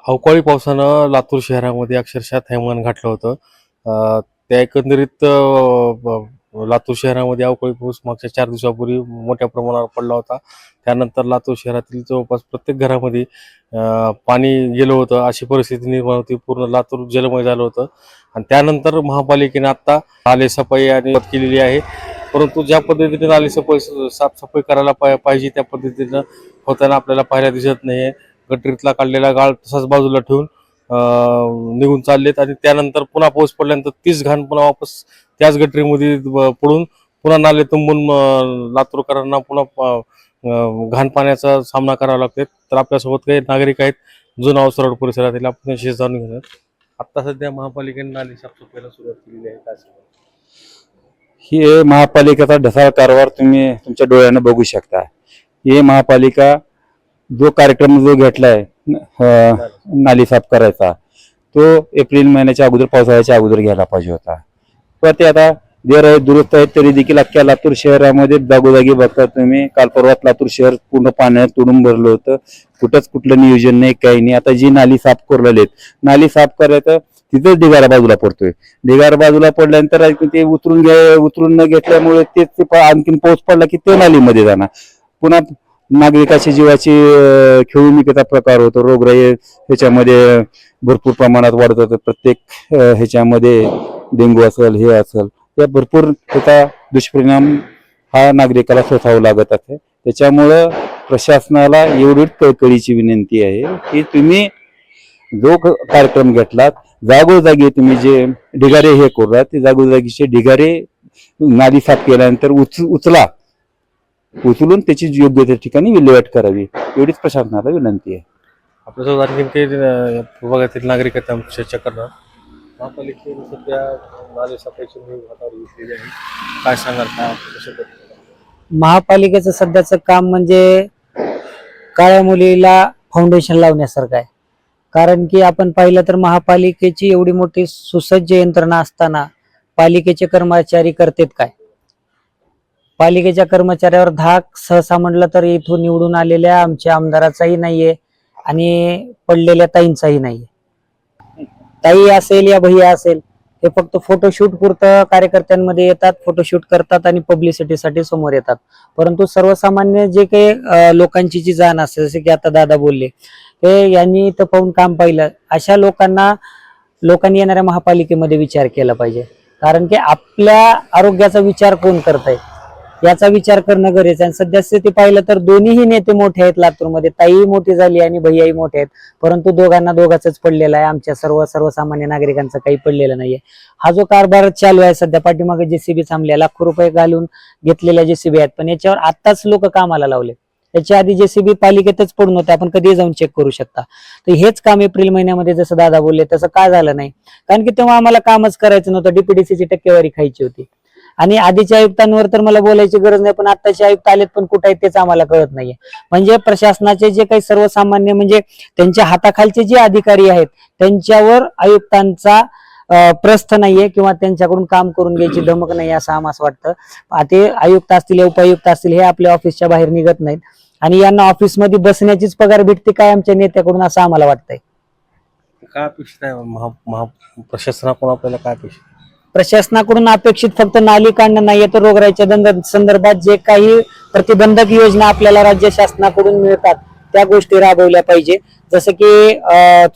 अवकाळी पावसानं लातूर शहरामध्ये अक्षरशः थैमान घातलं होतं. त्या एकंदरीत लातूर शहरामध्ये अवकाळी पाऊस मागच्या 4 दिवसापूर्वी मोठ्या प्रमाणावर पडला होता. त्यानंतर लातूर शहरातील जवळपास प्रत्येक घरामध्ये पाणी गेलं होतं, अशी परिस्थिती निर्माण होती. पूर्ण लातूर जलमय झालं होतं आणि त्यानंतर महापालिकेने आता नालेसफाई आणि केलेली आहे. परंतु ज्या पद्धतीने नालेसफाई साफसफाई करायला पाहिजे त्या पद्धतीनं होताना आपल्याला पाहायला दिसत नाही. गटरीतला काढलेला गाळ तसाच बाजूला ठेवून निघून चाललेत आणि त्यानंतर पुन्हा पाऊस पडल्यानंतर तीच घाण पुन्हा वापस त्याच गटरीमध्ये पडून पुन्हा नाले तुंबून लातूरकरांना पुन्हा घाण पाण्याचा सामना करावा लागतो. तर आपल्यासोबत काही नागरिक आहेत जुना औसा रोड परिसरातील, आपण त्यांच्याशी जाणून घेऊयात. आता सध्या महापालिकेने नाले साफसफाईला सुरुवात केलेली आहे, काय सांगाल? ही महापालिकेचा ढसाळ कारभार तुम्ही तुमच्या डोळ्याने बघू शकता. ही महापालिका जो कार्यक्रम जो घेतलाय नाली साफ करायचा, तो एप्रिल महिन्याच्या अगोदर, पावसाळ्याच्या अगोदर घ्यायला पाहिजे होता. पण ते आता देर आहे दुरुस्त आहेत तरी देखील अख्ख्या लातूर शहरामध्ये जागोजागी बघता तुम्ही. काल परवात लातूर शहर पूर्ण पाण्यात तुडून भरलं होतं. कुठलं नियोजन नाही, काही नाही. आता जी नाली साफ करू नाली साफ करायचं तिथंच ढिगारा बाजूला पडतोय. ढिगारा बाजूला पडल्यानंतर ते उतरून न घेतल्यामुळे ते आणखीन पाऊस पडला की ते नालीमध्ये जाणार. पुन्हा नागरिकाच्या जीवाची खेळूमिकेचा प्रकार होतो. रोगराई ह्याच्यामध्ये भरपूर प्रमाणात वाढत होतं. प्रत्येक ह्याच्यामध्ये डेंग्यू असेल, हे असेल, या भरपूर त्याचा दुष्परिणाम हा नागरिकाला सोसावा लागत आहे. त्याच्यामुळं प्रशासनाला एवढीच कळकळीची विनंती आहे की तुम्ही जो कार्यक्रम घेतलात, जागोजागी तुम्ही जे ढिगारे हे करू, ते जागोजागीचे ढिगारे नाली साफ केल्यानंतर उचलून त्याची योग्य त्या ठिकाणी विल्हेवाट करावी, एवढीच प्रशासनाला विनंती आहे. आपल्यासोबत आणखी काही विभागातील नागरिक आहेत, आमची चर्चा करणार. महापालिकेने सध्या नाले सफाईची मोहीम हातावर घेतलेली आहे, काय सांगाल? काय कसं करतात? महापालिकेचं सध्याचं काम म्हणजे काळ्या मुलीला फाउंडेशन लावण्यासारखं आहे. कारण की आपण पाहिलं तर महापालिकेची एवढी मोठी सुसज्ज यंत्रणा असताना पालिकेचे कर्मचारी करतात काय? पालिकेच्या कर्मचाऱ्यावर धाक सहसा म्हणलं तर इथून निवडून आलेल्या आमच्या आमदाराचाही नाहीये आणि पडलेल्या ताईंचाही नाहीये. ताई असेल या भैया असेल, हे फक्त फोटोशूट पुरतं कार्यकर्त्यांमध्ये येतात, फोटोशूट करतात आणि पब्लिसिटीसाठी समोर येतात. परंतु सर्वसामान्य जे काही लोकांची जी जाण असते, जसे की आता दादा बोलले, ते यांनी इथं पाहून काम पाहिलं, अशा लोकांनी येणाऱ्या महापालिकेमध्ये विचार केला पाहिजे. कारण की आपल्या आरोग्याचा विचार कोण करताय याचा विचार करणं गरजेचं आहे. सध्या स्थिती पाहिलं तर दोन्हीही नेते मोठे आहेत लातूरमध्ये. ताईही मोठी झाली आणि भैयाही मोठे आहेत, परंतु दोघांच पडलेला आहे. आमच्या सर्वसामान्य नागरिकांचं काही पडलेलं नाहीये. हा जो कारभार चालू आहे सध्या, पाठीमागे जेसीबी थांबल्या, लाखो रुपये घालून घेतलेल्या जेसीबी आहेत, पण याच्यावर आत्ताच लोक कामाला लावले. त्याच्या आधी जेसीबी पालिकेतच पडून होते, आपण कधी जाऊन चेक करू शकता. तर हेच काम एप्रिल महिन्यामध्ये जसं दादा बोलले तसं काय झालं नाही? कारण की तेव्हा आम्हाला कामच करायचं नव्हतं, डीपीडीसीची टक्केवारी खायची होती. आणि आधीच्या आयुक्तांवर तर मला बोलायची गरज नाही, पण आताचे आयुक्त आलेत पण कुठे आहेत तेच आम्हाला कळत नाहीये. म्हणजे प्रशासनाचे जे काही सर्वसामान्य म्हणजे त्यांच्या हाताखालचे जे अधिकारी आहेत त्यांच्यावर आयुक्तांचा प्रस्थ नाहीये किंवा त्यांच्याकडून काम करून घ्यायची धमक नाही असं आम्हाला वाटतं. ते आयुक्त असतील, उपायुक्त असतील, हे आपल्या ऑफिसच्या बाहेर निघत नाहीत आणि यांना ऑफिसमध्ये बसण्याचीच पगार भेटते काय आमच्या नेत्याकडून, असं आम्हाला वाटतंय. काय अपेक्षित आहे प्रशासनाकडून? आपल्याला काय अपेक्षित? प्रशासनाकडून अपेक्षित फक्त नाली काढणं नाहीये, तर रोगराईच्या संदर्भात जे काही प्रतिबंधक योजना आपल्याला राज्य शासनाकडून मिळतात त्या गोष्टी राबवल्या पाहिजे. जसं की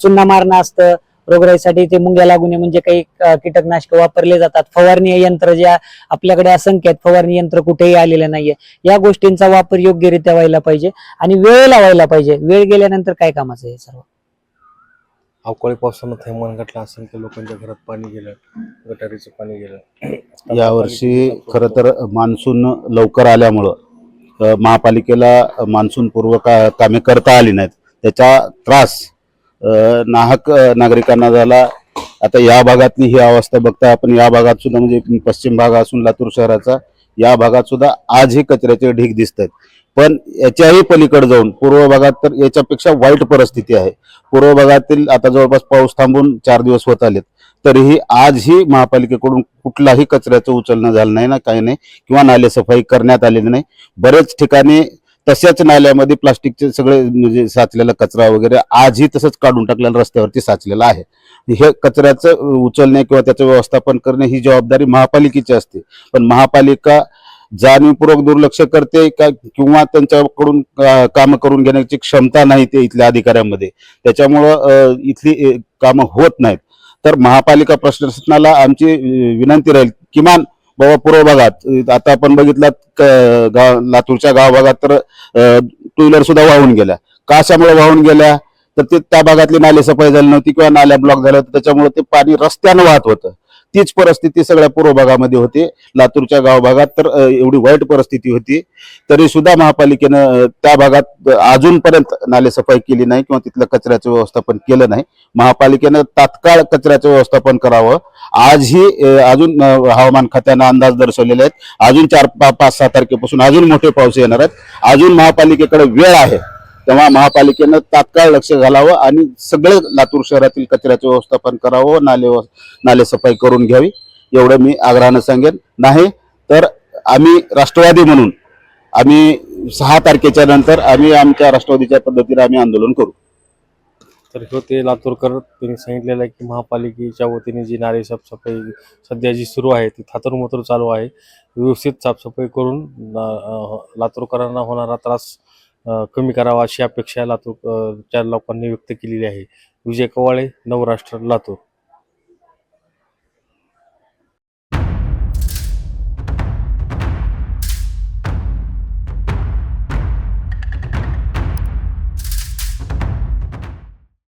चुना मारणं असतं, रोगराईसाठी ते मुंग्या लागू नये म्हणजे काही कीटकनाशक वापरले जातात. फवारणी यंत्र ज्या आपल्याकडे असंख्य आहेत, फवारणी यंत्र कुठेही आलेलं नाहीये. या गोष्टींचा वापर योग्यरित्या व्हायला पाहिजे आणि वेळेला व्हायला पाहिजे. वेळ गेल्यानंतर काय कामाचं हे सर्व. अवकाळी पावसानं थैमान घातलं, असंख्य लोकांच्या घरात पाणी गेलं, गटारीचं पाणी गेलं. यावर्षी खरं तर मान्सून लवकर आल्यामुळं महापालिकेला मान्सून पूर्व कामे करता आली नाहीत. त्याचा त्रास नाहक नागरिकांना झाला. आता या भागातली ही अवस्था बघता आपण, या भागात सुद्धा म्हणजे पश्चिम भाग असून लातूर शहराचा, या भागात सुद्धा आजही कचऱ्याचे ढीग दिसत आहेत. पण याच्याही पलीकडे जाऊन पूर्व भागात तर याच्यापेक्षा वाईट परिस्थिती आहे. पूर्व भागातील आता जवळपास पाऊस थांबून 4 दिवस होत आलेत, तरीही आजही महापालिकेकडून कुठलाही कचऱ्याचं उचलणं झालं नाही ना, काही नाही, किंवा नालेसफाई करण्यात आलेली नाही. बरेच ठिकाणी तशाच नाल्यामध्ये प्लास्टिकचे सगळे म्हणजे साचलेला कचरा वगैरे आजही तसंच काढून टाकलेला रस्त्यावरती साचलेला आहे. हे कचऱ्याचं उचलणे किंवा त्याचं व्यवस्थापन करणे ही जबाबदारी महापालिकेची असते, पण महापालिका जाणीवपूर्वक दुर्लक्ष करते का किंवा त्यांच्याकडून कामं करून घेण्याची क्षमता नाही ते इथल्या अधिकाऱ्यांमध्ये, त्याच्यामुळं इथली कामं होत नाहीत. तर महापालिका प्रशासनाला आमची विनंती राहील, किमान बाबा पूर्व भागात आता आपण बघितलात लातूरच्या गाव भागात तर टू व्हीलर सुद्धा वाहून गेल्या. कशामुळे वाहून गेल्या तर ते त्या भागातली नाले सफाई झाली नव्हती किंवा नाल्या ब्लॉक झाल्या होत्या, त्याच्यामुळे ते पाणी रस्त्यानं वाहत होतं. तीच परिस्थिती सगळ्या पूर्व भागामध्ये होती. लातूरच्या गाव भागात तर एवढी वाईट परिस्थिती होती, तरी सुद्धा महापालिकेनं त्या भागात अजूनपर्यंत नाले सफाई केली नाही किंवा तिथलं कचऱ्याचं व्यवस्थापन केलं नाही. महापालिकेनं तात्काळ कचऱ्याचं व्यवस्थापन करावं. आजही अजून हवामान खात्यानं अंदाज दर्शवलेले आहेत, अजून 4-5-6 तारखेपासून अजून मोठे पाऊस येणार आहेत. अजून महापालिकेकडे वेळ आहे, तेव्हा महापालिकेनं तात्काळ लक्ष घालावं आणि सगळे लातूर शहरातील कचऱ्याचं व्यवस्थापन करावं, नाले सफाई करून घ्यावी, एवढं मी आग्रहानं सांगेन. नाही तर आम्ही राष्ट्रवादी म्हणून आम्ही 6 तारखेच्या नंतर आम्ही आमच्या राष्ट्रवादीच्या पद्धतीने आम्ही आंदोलन करू. तर होते लातूरकर, त्यांनी सांगितलेलं आहे की महापालिकेच्या वतीने जी नाले साफसफाई सध्या जी सुरू आहे ती थातुरमातुर चालू आहे. व्यवस्थित साफसफाई करून लातूरकरांना होणारा त्रास कमी करावा अशी अपेक्षा लातूरच्या लोकांनी व्यक्त केलेली आहे. विजय कवाळे, नवराष्ट्र, लातूर.